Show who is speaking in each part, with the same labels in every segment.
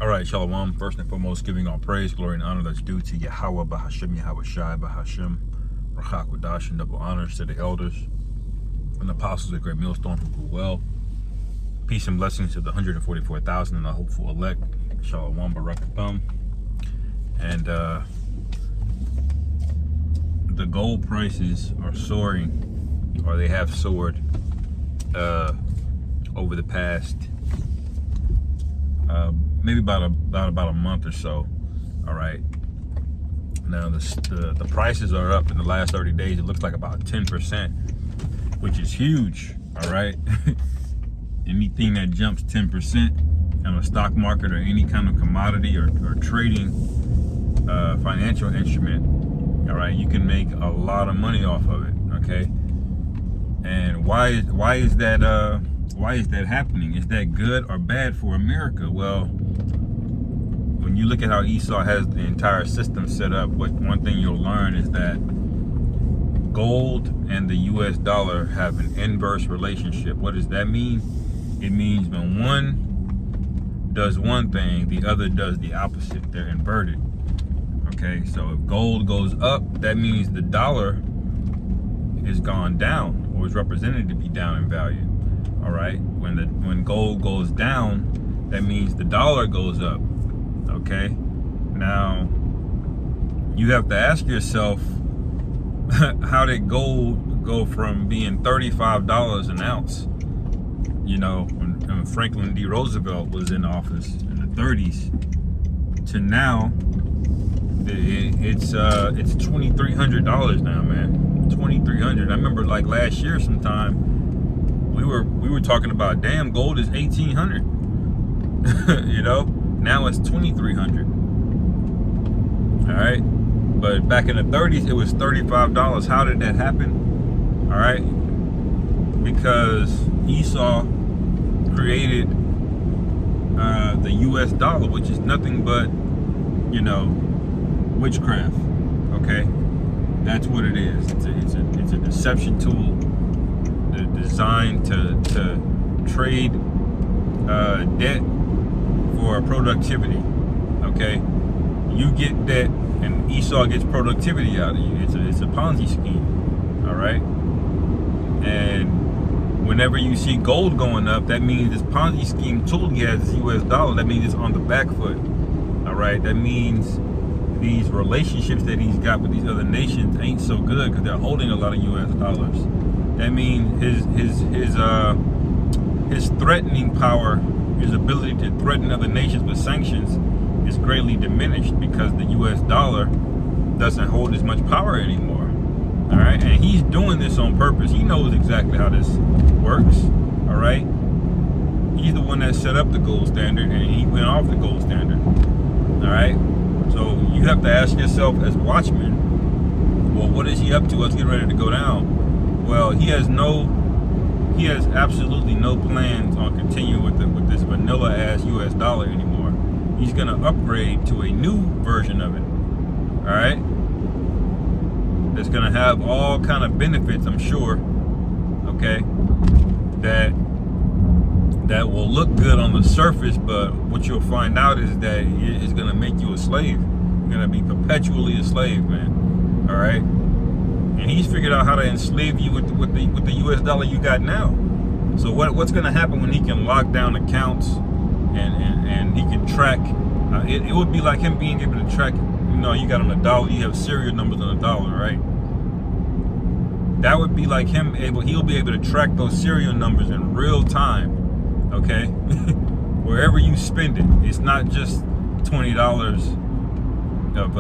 Speaker 1: All right, Shalom. First and foremost, giving all praise, glory, and honor that's due to Yahweh, Bahashem, Yahweh Shai, Bahashem, Rachak, Wadash, and double honors to the elders and apostles at Great Millstone who grew well. Peace and blessings to the 144,000 and the hopeful elect. Shalom, Barakathum. And the gold prices are soaring, or they have soared over the past maybe about a month or so. All right. Now the prices are up in the last 30 days. It looks like about 10%, which is huge. All right. Anything that jumps 10% on a stock market or any kind of commodity or trading financial instrument, all right, you can make a lot of money off of it. Okay. And why is that happening? Is that good or bad for America? Well, when you look at how Esau has the entire system set up, one thing you'll learn is that gold and the US dollar have an inverse relationship. What does that mean? It means when one does one thing, the other does the opposite. They're inverted. Okay, so if gold goes up, that means the dollar is gone down, or is represented to be down in value. All right, when gold goes down, that means the dollar goes up. Okay, now you have to ask yourself, how did gold go from being $35 an ounce, you know, when Franklin D. Roosevelt was in office in the 30s, to now it's $2,300 now, man. $2,300. I remember like last year sometime we were talking about, damn, gold is $1,800. You know, now it's $2,300. All right, but back in the 30s it was $35. How did that happen? All right, because Esau created the US dollar, which is nothing but, you know, witchcraft. Okay, that's what it is. It's a deception tool designed to trade debt for productivity. Okay, you get debt and Esau gets productivity out of you. It's a Ponzi scheme. All right, and whenever you see gold going up, that means this Ponzi scheme tool he has is US dollar. That means it's on the back foot. All right, that means these relationships that he's got with these other nations ain't so good because they're holding a lot of US dollars. That means his threatening power, his ability to threaten other nations with sanctions is greatly diminished because the US dollar doesn't hold as much power anymore. All right, and he's doing this on purpose. He knows exactly how this works. All right, he's the one that set up the gold standard and he went off the gold standard. All right, so you have to ask yourself as watchmen, well, what is he up to? Let's get ready to go down. Well, he has absolutely no plans on continuing with this vanilla ass US dollar anymore. He's gonna upgrade to a new version of it. All right, it's gonna have all kind of benefits, I'm sure. Okay, that will look good on the surface, but what you'll find out is that it's gonna make you a slave. You're gonna be perpetually a slave, man. All right. And he's figured out how to enslave you with the US dollar you got now. So what's going to happen when he can lock down accounts and he can track? It would be like him being able to track. You know, you got on a dollar, you have serial numbers on a dollar, right? That would be like him he'll be able to track those serial numbers in real time. Okay, wherever you spend it, it's not just $20 of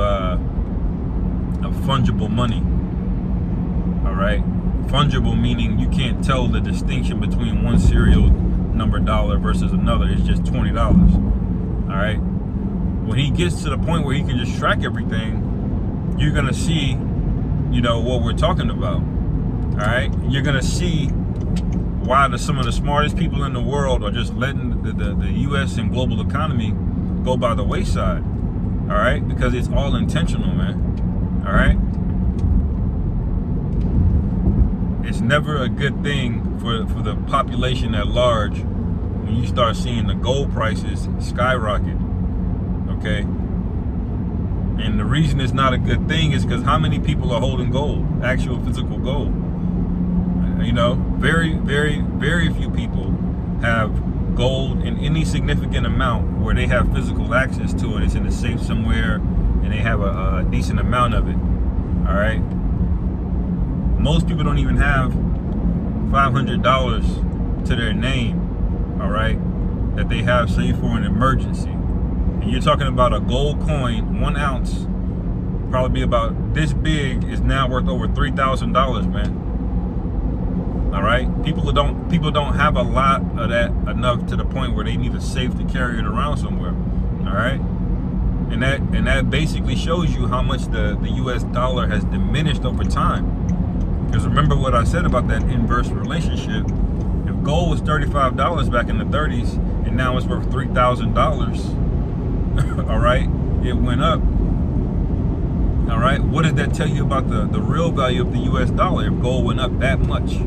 Speaker 1: fungible money. All right, fungible meaning you can't tell the distinction between one serial number dollar versus another. It's just $20. All right, when he gets to the point where he can just track everything, you're gonna see, you know, what we're talking about. All right, you're gonna see why some of the smartest people in the world are just letting the U.S. and global economy go by the wayside. All right, because it's all intentional, man. All right. It's never a good thing for the population at large when you start seeing the gold prices skyrocket. Okay. And the reason it's not a good thing is because how many people are holding gold, actual physical gold? You know, very, very, very few people have gold in any significant amount where they have physical access to it. It's in a safe somewhere and they have a decent amount of it. All right. Most people don't even have $500 to their name. All right. That they have saved for an emergency. And you're talking about a gold coin, 1 ounce, probably be about this big, is now worth over $3,000, man. All right, people don't have a lot of that, enough to the point where they need a safe to carry it around somewhere. All right, and that basically shows you how much the U.S. dollar has diminished over time. Because remember what I said about that inverse relationship. If gold was $35 back in the 30s and now it's worth $3,000. All right, it went up. All right, what does that tell you about the real value of the U.S. dollar? If gold went up that much,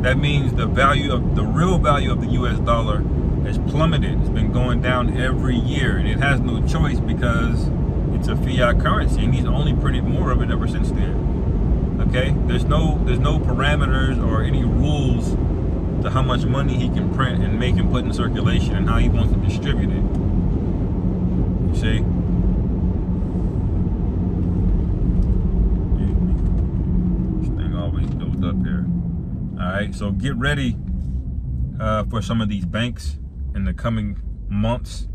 Speaker 1: that means the real value of the U.S. dollar has plummeted. It's been going down every year, and it has no choice because it's a fiat currency, and he's only printed more of it ever since then. Okay, there's no parameters or any rules to how much money he can print and make and put in circulation and how he wants to distribute it. See? This thing always goes up here. All right, so get ready for some of these banks in the coming months.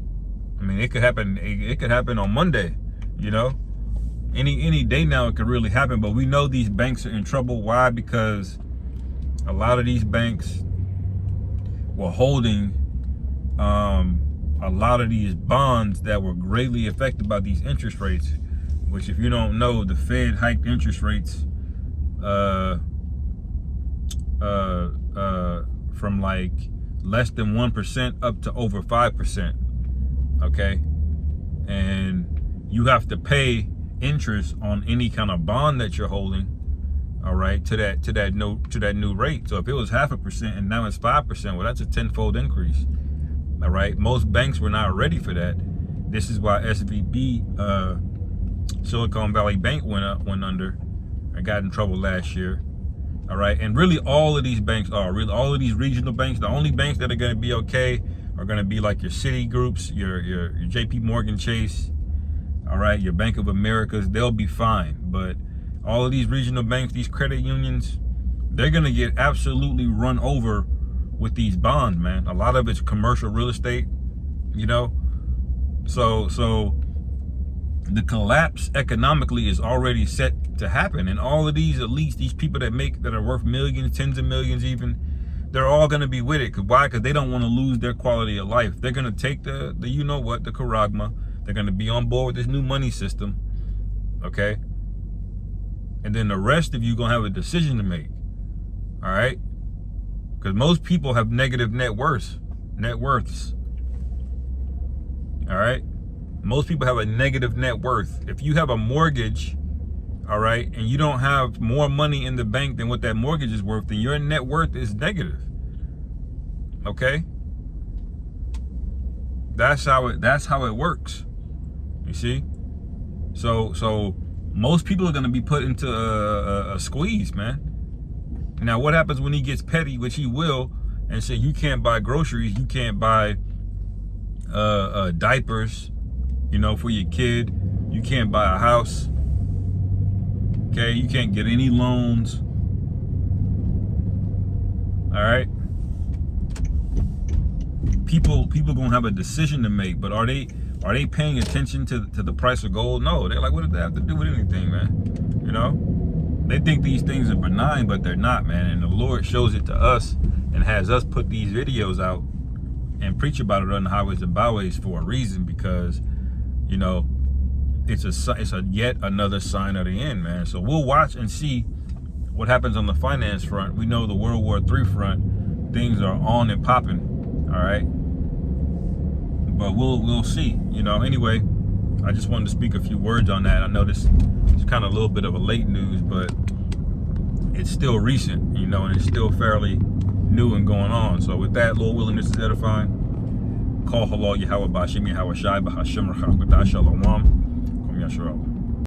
Speaker 1: I mean, it could happen. It could happen on Monday. You know, any day now it could really happen. But we know these banks are in trouble. Why? Because a lot of these banks were holding a lot of these bonds that were greatly affected by these interest rates, which, if you don't know, the Fed hiked interest rates from like less than 1% up to over 5%. Okay, and you have to pay interest on any kind of bond that you're holding. All right, to that new rate. So if it was 0.5% and now it's 5%, well, that's a tenfold increase. All right, most banks were not ready for that. This is why SVB, Silicon Valley Bank, went under and got in trouble last year. All right, and really all of these banks all of these regional banks. The only banks that are going to be okay are going to be like your Citigroups, your JP Morgan Chase, all right, your Bank of Americas. They'll be fine. But all of these regional banks, these credit unions, they're going to get absolutely run over with these bonds, man. A lot of it's commercial real estate, you know. So the collapse economically is already set to happen. And all of these elites, these people that are worth millions, tens of millions even, they're all going to be with it. Why? Because they don't want to lose their quality of life. They're going to take the you know what, the charagma. They're going to be on board with this new money system. Okay. And then the rest of you going to have a decision to make. All right. Because most people have negative net worths. All right. Most people have a negative net worth. If you have a mortgage, all right, and you don't have more money in the bank than what that mortgage is worth, then your net worth is negative. Okay. That's how it works. You see? So most people are going to be put into a squeeze, man. Now, what happens when he gets petty, which he will, and say you can't buy groceries, you can't buy diapers, you know, for your kid, you can't buy a house, okay, you can't get any loans. All right, people gonna have a decision to make, but are they paying attention to the price of gold? No, they're like, what does that have to do with anything, man? You know, they think these things are benign, but they're not, man. And the Lord shows it to us and has us put these videos out and preach about it on the highways and byways for a reason, because, you know, it's a yet another sign of the end, man. So we'll watch and see what happens on the finance front. We know the World War III front, things are on and popping, all right? But we'll see, you know. Anyway, I just wanted to speak a few words on that. I know this is kind of a little bit of a late news, but it's still recent, you know, and it's still fairly new and going on. So with that, Lord willing, this is edifying. Call halal Yahweh Bashimi Hawashai Bahashim Rakhakuta Shalom. Kom Yashua.